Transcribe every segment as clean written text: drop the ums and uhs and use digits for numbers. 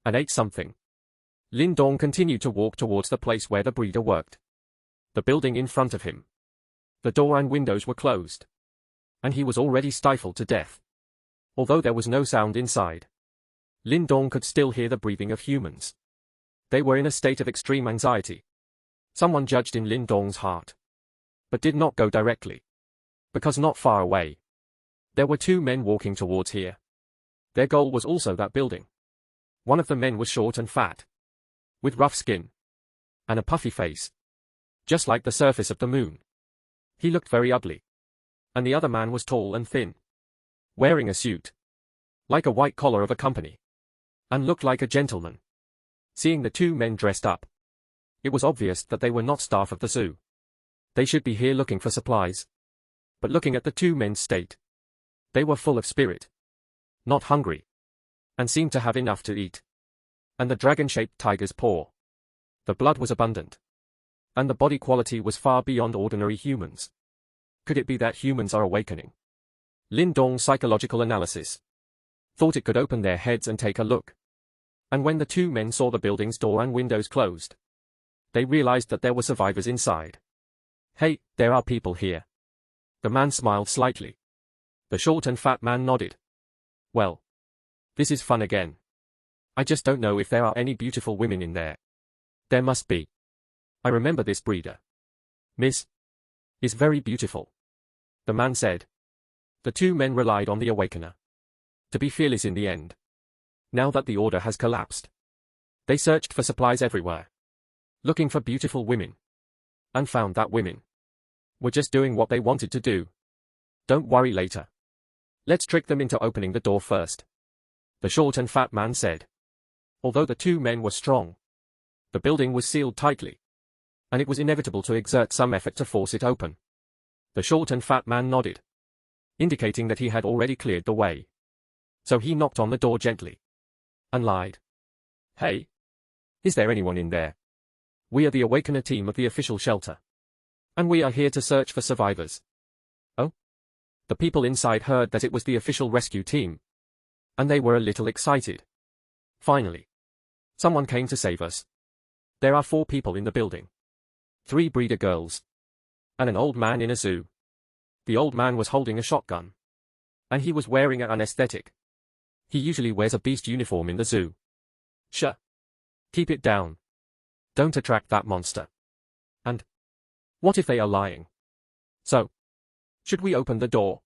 and ate something. Lin Dong continued to walk towards the place where the breeder worked. The building in front of him. The door and windows were closed. And he was already stifled to death. Although there was no sound inside, Lin Dong could still hear the breathing of humans. They were in a state of extreme anxiety. Someone judged in Lin Dong's heart, but did not go directly. Because not far away, there were two men walking towards here. Their goal was also that building. One of the men was short and fat, with rough skin, and a puffy face, just like the surface of the moon. He looked very ugly. And the other man was tall and thin, wearing a suit, like a white collar of a company, and looked like a gentleman. Seeing the two men dressed up, it was obvious that they were not staff of the zoo. They should be here looking for supplies. But looking at the two men's state, they were full of spirit, not hungry, and seemed to have enough to eat. And the dragon-shaped tiger's paw. The blood was abundant. And the body quality was far beyond ordinary humans. Could it be that humans are awakening? Lin Dong's psychological analysis thought it could open their heads and take a look. And when the two men saw the building's door and windows closed, they realized that there were survivors inside. Hey, there are people here. The man smiled slightly. The short and fat man nodded. Well, this is fun again. I just don't know if there are any beautiful women in there. There must be. I remember this breeder. Miss is very beautiful, the man said. The two men relied on the awakener to be fearless in the end. Now that the order has collapsed, they searched for supplies everywhere, looking for beautiful women, and found that women were just doing what they wanted to do. Don't worry later. Let's trick them into opening the door first, the short and fat man said. Although the two men were strong, the building was sealed tightly, and it was inevitable to exert some effort to force it open. The short and fat man nodded, indicating that he had already cleared the way. So he knocked on the door gently, and lied. Hey, is there anyone in there? We are the Awakener team of the official shelter, and we are here to search for survivors. Oh? The people inside heard that it was the official rescue team, and they were a little excited. Finally, someone came to save us. There are 4 people in the building. 3 breeder girls, and an old man in a zoo. The old man was holding a shotgun, and he was wearing an anesthetic. He usually wears a beast uniform in the zoo. Shh. Keep it down. Don't attract that monster. And what if they are lying? So, should we open the door?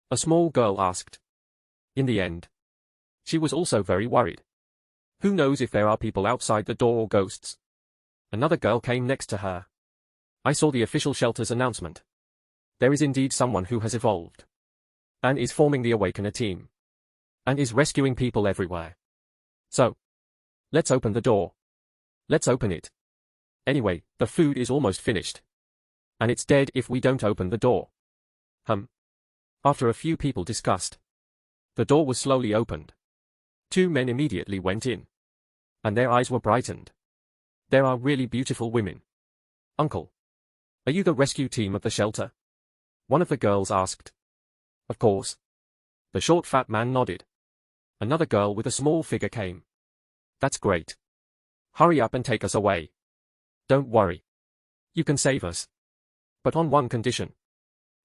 A small girl asked. In the end, she was also very worried. Who knows if there are people outside the door or ghosts? Another girl came next to her. I saw the official shelter's announcement. There is indeed someone who has evolved, and is forming the Awakener team, and is rescuing people everywhere. So, let's open the door. Let's open it. Anyway, the food is almost finished, and it's dead if we don't open the door. After a few people discussed, the door was slowly opened. 2 men immediately went in, and their eyes were brightened. There are really beautiful women. Uncle, are you the rescue team of the shelter? One of the girls asked. Of course. The short fat man nodded. Another girl with a small figure came. That's great. Hurry up and take us away. Don't worry. You can save us. But on one condition.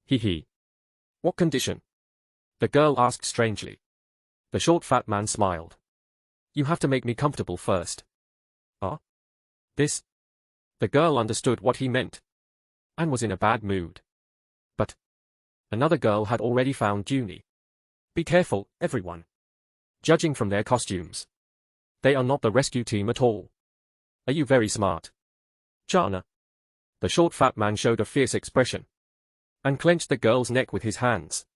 Hee. What condition? The girl asked strangely. The short fat man smiled. You have to make me comfortable first. Ah? This? The girl understood what he meant, and was in a bad mood. But another girl had already found Junie. Be careful, everyone. Judging from their costumes, they are not the rescue team at all. Are you very smart? Chana. The short fat man showed a fierce expression, and clenched the girl's neck with his hands,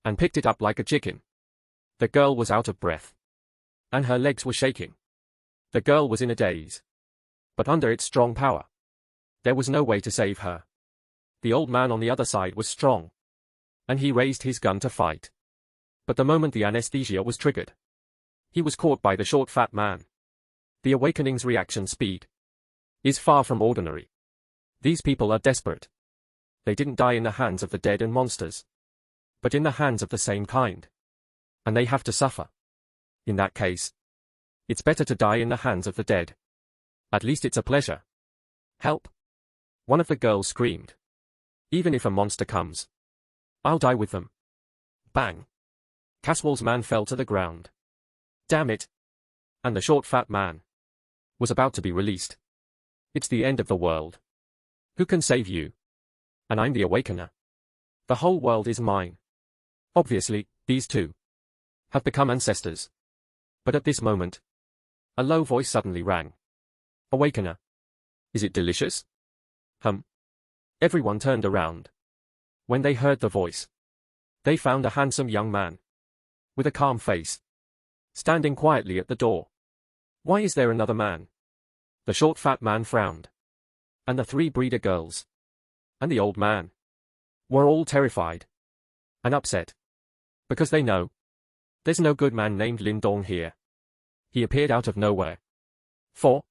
and picked it up like a chicken. The girl was out of breath, and her legs were shaking. The girl was in a daze. But under its strong power, there was no way to save her. The old man on the other side was strong, and he raised his gun to fight. But the moment the anesthesia was triggered, he was caught by the short fat man. The Awakening's reaction speed is far from ordinary. These people are desperate. They didn't die in the hands of the dead and monsters, but in the hands of the same kind. And they have to suffer. In that case, It's better to die in the hands of the dead. At least it's a pleasure. Help! One of the girls screamed. Even if a monster comes, I'll die with them. Bang! Caswell's man fell to the ground. Damn it! And the short fat man was about to be released. It's the end of the world. Who can save you? And I'm the Awakener. The whole world is mine. Obviously, these two have become ancestors. But at this moment, a low voice suddenly rang. Awakener. Is it delicious? Everyone turned around. When they heard the voice, they found a handsome young man with a calm face standing quietly at the door. Why is there another man? The short fat man frowned. And the three breeder girls and the old man were all terrified and upset because they know there's no good man named Lindong here. He appeared out of nowhere. 4.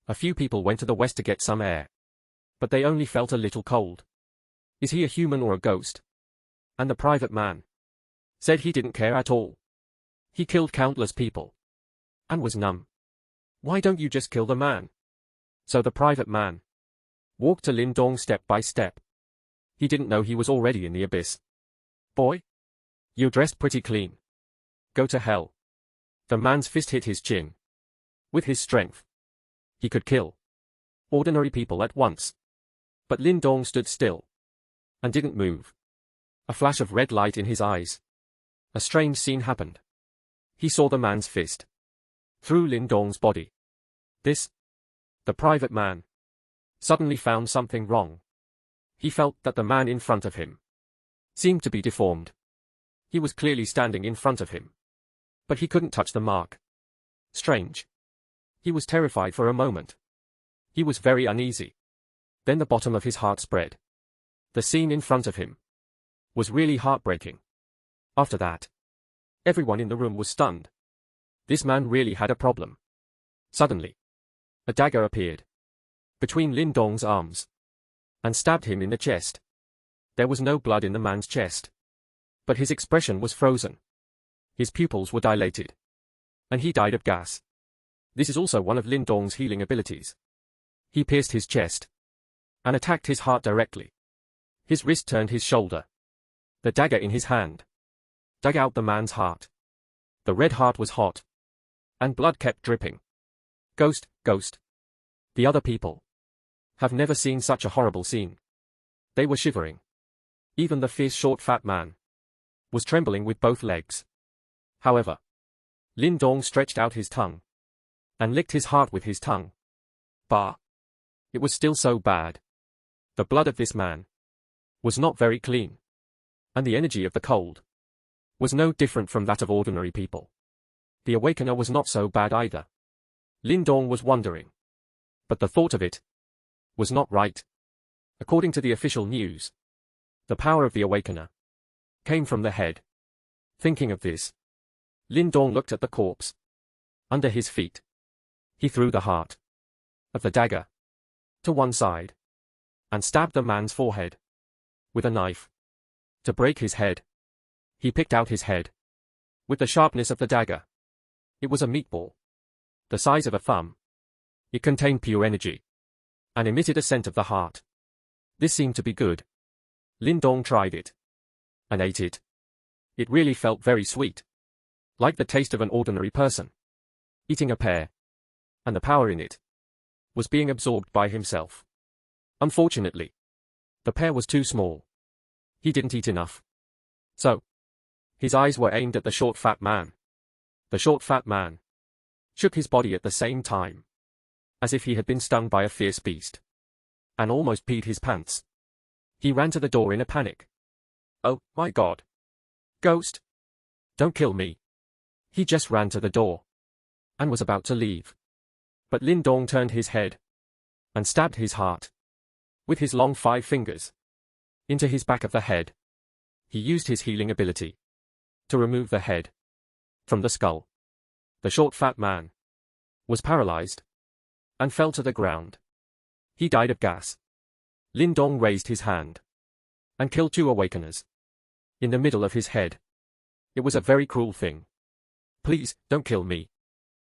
A few people went to the west to get some air, but they only felt a little cold. Is he a human or a ghost? And the private man said he didn't care at all. He killed countless people and was numb. Why don't you just kill the man? So the private man walked to Lindong step by step. He didn't know he was already in the abyss. Boy, you're dressed pretty clean. Go to hell. The man's fist hit his chin. With his strength, he could kill ordinary people at once. But Lindong stood still and didn't move. A flash of red light in his eyes. A strange scene happened. He saw the man's fist through Lindong's body. The private man suddenly found something wrong. He felt that the man in front of him seemed to be deformed. He was clearly standing in front of him, but he couldn't touch the mark. Strange. He was terrified for a moment. He was very uneasy. Then the bottom of his heart spread. The scene in front of him was really heartbreaking. After that, everyone in the room was stunned. This man really had a problem. Suddenly, a dagger appeared between Lindong's arms and stabbed him in the chest. There was no blood in the man's chest, but his expression was frozen. His pupils were dilated, and he died of gas. This is also one of Lindong's healing abilities. He pierced his chest and attacked his heart directly. His wrist turned his shoulder. The dagger in his hand dug out the man's heart. The red heart was hot, and blood kept dripping. Ghost, ghost. The other people have never seen such a horrible scene. They were shivering. Even the fierce short fat man was trembling with both legs. However, Lindong stretched out his tongue and licked his heart with his tongue. Bah! It was still so bad. The blood of this man was not very clean, and the energy of the cold was no different from that of ordinary people. The Awakener was not so bad either. Lindong was wondering, but the thought of it was not right. According to the official news, the power of the Awakener came from the head. Thinking of this, Lindong looked at the corpse under his feet. He threw the heart of the dagger to one side and stabbed the man's forehead with a knife to break his head. He picked out his head with the sharpness of the dagger. It was a meatball the size of a thumb. It contained pure energy and emitted a scent of the heart. This seemed to be good. Lindong tried it and ate it. It really felt very sweet, like the taste of an ordinary person eating a pear, and the power in it was being absorbed by himself. Unfortunately, the pear was too small. He didn't eat enough. So, his eyes were aimed at the short fat man. The short fat man shook his body at the same time, as if he had been stung by a fierce beast, and almost peed his pants. He ran to the door in a panic. Oh, my God. Ghost! Don't kill me. He just ran to the door and was about to leave. But Lindong turned his head and stabbed his heart with his long 5 fingers into his back of the head. He used his healing ability to remove the head from the skull. The short fat man was paralyzed and fell to the ground. He died of gas. Lindong raised his hand and killed 2 awakeners in the middle of his head. It was a very cruel thing. Please, don't kill me.